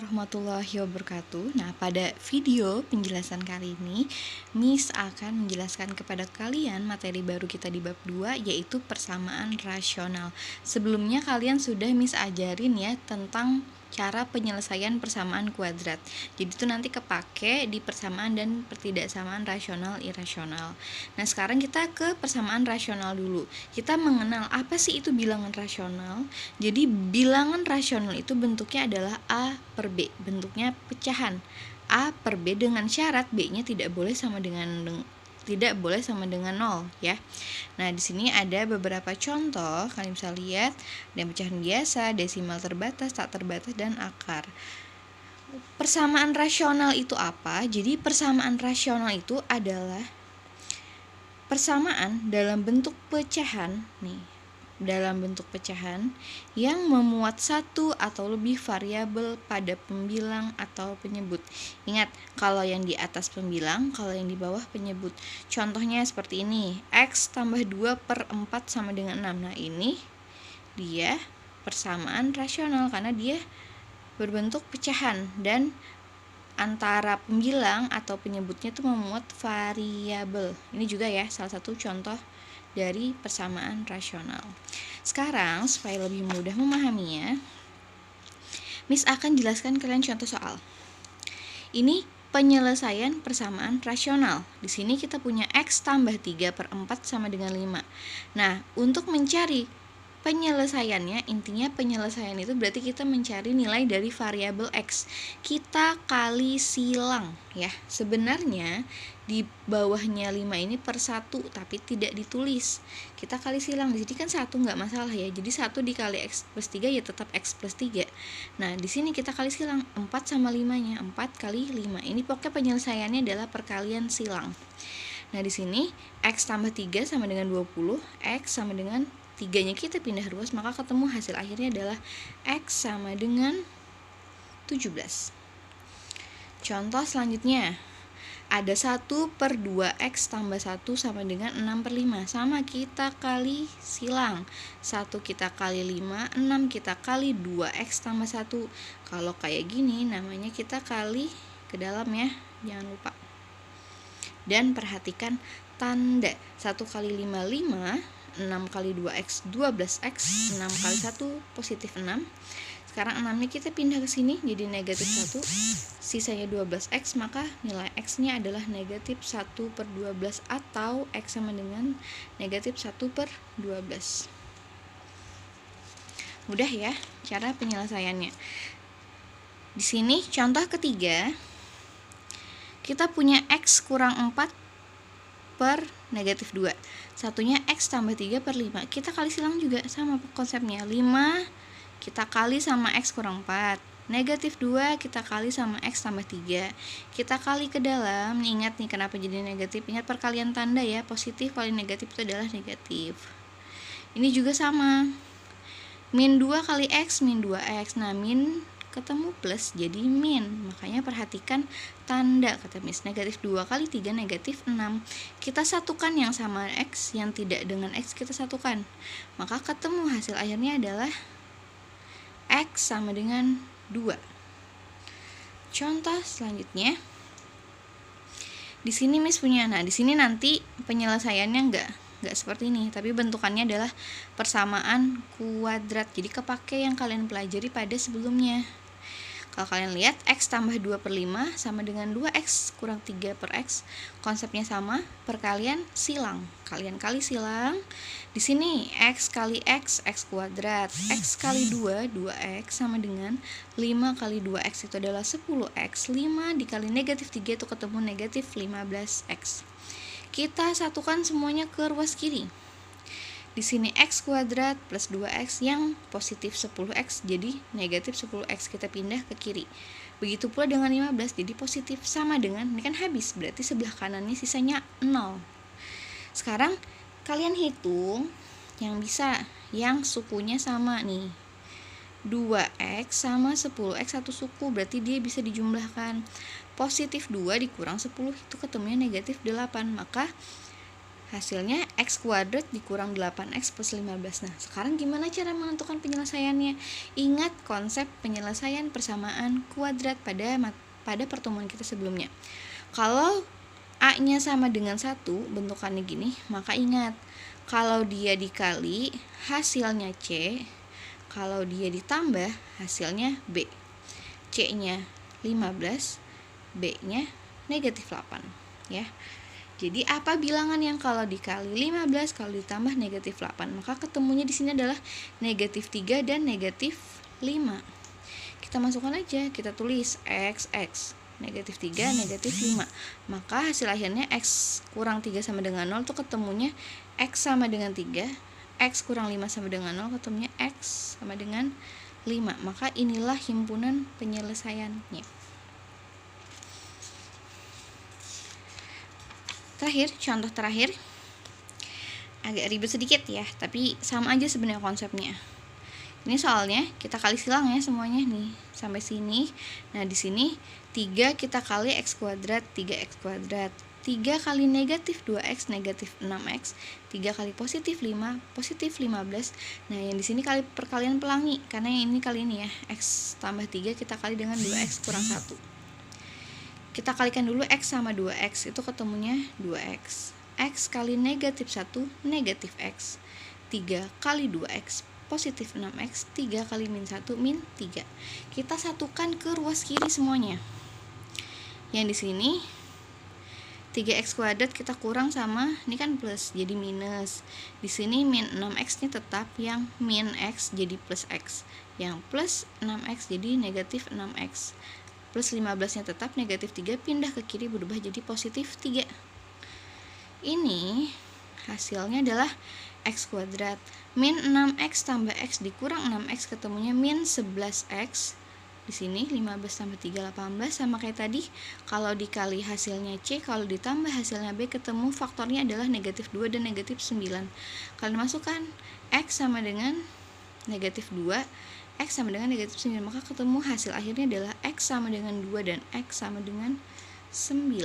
Warahmatullahi wabarakatuh. Nah, pada video penjelasan kali ini, Miss akan menjelaskan kepada kalian materi baru kita di bab 2, yaitu persamaan rasional. Sebelumnya kalian sudah Miss ajarin ya tentang cara penyelesaian persamaan kuadrat. Jadi itu nanti kepake di persamaan dan pertidaksamaan rasional irasional. Nah, sekarang kita ke persamaan rasional dulu. Kita mengenal apa sih itu bilangan rasional. Jadi bilangan rasional itu bentuknya adalah A per B, bentuknya pecahan. A per B dengan syarat B-nya tidak boleh sama dengan 0 ya. Nah, di sini ada beberapa contoh, kalian bisa lihat ada pecahan biasa, desimal terbatas, tak terbatas, dan akar. Persamaan rasional itu apa? Jadi persamaan rasional itu adalah persamaan dalam bentuk pecahan yang memuat satu atau lebih variabel pada pembilang atau penyebut. Ingat, kalau yang di atas pembilang, kalau yang di bawah penyebut. Contohnya seperti ini, X tambah 2 per 4 sama dengan 6. Nah, ini dia persamaan rasional karena dia berbentuk pecahan dan antara pembilang atau penyebutnya itu memuat variabel. Ini juga ya salah satu contoh dari persamaan rasional. Sekarang supaya lebih mudah memahaminya, Miss akan jelaskan kalian contoh soal. Ini penyelesaian persamaan rasional. Di sini kita punya X tambah 3 per 4 sama dengan 5. Nah, untuk mencari penyelesaiannya, intinya penyelesaian itu berarti kita mencari nilai dari variabel X. Kita kali silang ya. Sebenarnya di bawahnya 5 ini per 1, tapi tidak ditulis. Kita kali silang, di sini kan 1 nggak masalah ya. Jadi 1 dikali X plus 3 ya tetap X plus 3. Nah, di sini kita kali silang 4 sama 5-nya, 4 kali 5. Ini pokoknya penyelesaiannya adalah perkalian silang. Nah, di sini X tambah 3 sama dengan 20, X sama dengan 3-nya kita pindah ruas, maka ketemu hasil akhirnya adalah X sama dengan 17. Contoh selanjutnya, ada 1 per 2X tambah 1 sama dengan 6 per 5. Sama, kita kali silang. 1 kita kali 5, 6 kita kali 2X tambah 1. Kalau kayak gini namanya kita kali ke dalam ya, jangan lupa. Dan perhatikan tanda. 1 kali 5, 5. 6 kali 2X, 12X. 6 kali 1, positif 6. Sekarang 6-nya kita pindah ke sini, jadi negatif 1. Sisanya 12X, maka nilai X-nya adalah negatif 1 per 12 atau X sama dengan negatif 1 per 12. Mudah ya cara penyelesaiannya. Di sini contoh ketiga, kita punya X kurang 4 per negatif 2. Satunya X tambah 3 per 5. Kita kali silang juga sama konsepnya. 5 kita kali sama X kurang 4. Negatif 2 kita kali sama X tambah 3. Kita kali ke dalam. Ingat nih kenapa jadi negatif. Ingat perkalian tanda ya. Positif kali negatif itu adalah negatif. Ini juga sama. Min 2 kali X, min 2X. Nah, min ketemu plus jadi min, makanya perhatikan tanda kata Miss. Negatif 2 kali 3 negatif 6. Kita satukan yang sama X, yang tidak dengan X kita satukan, maka ketemu hasil akhirnya adalah X sama dengan 2. Contoh selanjutnya, di sini Miss punya, nah di sini nanti penyelesaiannya enggak seperti ini, tapi bentukannya adalah persamaan kuadrat. Jadi kepake yang kalian pelajari pada sebelumnya. Kalau kalian lihat, X tambah 2 per 5 sama dengan 2X kurang 3 per X. Konsepnya sama, perkalian silang. Kalian kali silang. Di sini X kali X, X kuadrat. X kali 2, 2X sama dengan 5 kali 2X itu adalah 10X. 5 dikali negatif 3 itu ketemu negatif 15X. Kita satukan semuanya ke ruas kiri. Di sini X kuadrat plus 2X yang positif 10X jadi negatif 10X, kita pindah ke kiri. Begitu pula dengan 15 jadi positif, sama dengan, ini kan habis, berarti sebelah kanannya sisanya 0. Sekarang kalian hitung yang bisa, yang sukunya sama nih. 2X sama 10X satu suku, berarti dia bisa dijumlahkan. Positif 2 dikurang 10 itu ketemunya negatif 8, maka Hasilnya X kuadrat dikurang 8X plus 15. Nah, sekarang gimana cara menentukan penyelesaiannya? Ingat konsep penyelesaian persamaan kuadrat pada pertemuan kita sebelumnya. Kalau A-nya sama dengan 1, bentukannya gini, maka ingat, kalau dia dikali, hasilnya C. Kalau dia ditambah, hasilnya B. C-nya 15, B-nya negatif 8. Ya. Jadi apa bilangan yang kalau dikali 15, kalau ditambah negatif 8? Maka ketemunya di sini adalah negatif 3 dan negatif 5. Kita masukkan aja, kita tulis X, negatif 3, negatif 5. Maka hasil akhirnya X kurang 3 sama dengan 0 itu ketemunya X sama dengan 3, X kurang 5 sama dengan 0 ketemunya X sama dengan 5. Maka inilah himpunan penyelesaiannya. Terakhir, contoh terakhir agak ribet sedikit ya, tapi sama aja sebenarnya konsepnya. Ini soalnya kita kali silang ya semuanya nih sampai sini. Nah, di sini 3 kita kali X kuadrat, 3X kuadrat. 3 kali negatif 2X, negatif 6X. 3 kali positif 5, positif 15. Nah, yang di sini kali perkalian pelangi, karena yang ini kali ini ya, X tambah 3 kita kali dengan 2X kurang 1. Kita kalikan dulu X sama 2X, itu ketemunya 2X. X kali negatif 1, negatif X. 3 kali 2X, positif 6X. 3 kali min 1, min 3. Kita satukan ke ruas kiri semuanya. Yang di sini 3X kuadrat kita kurang sama, ini kan plus, jadi minus. Di sini min 6X-nya tetap, yang min X jadi plus X. Yang plus 6X jadi negatif 6X. Plus 15-nya tetap, negatif 3 pindah ke kiri berubah jadi positif 3. Ini hasilnya adalah X kuadrat. Min 6X tambah X dikurang 6X ketemunya min 11X. Di sini 15 tambah 3, 18. Sama kayak tadi, kalau dikali hasilnya C, kalau ditambah hasilnya B, ketemu faktornya adalah negatif 2 dan negatif 9. Kalian masukkan X sama dengan negatif 2, X sama dengan negatif 9, maka ketemu hasil akhirnya adalah X sama dengan 2 dan X sama dengan 9.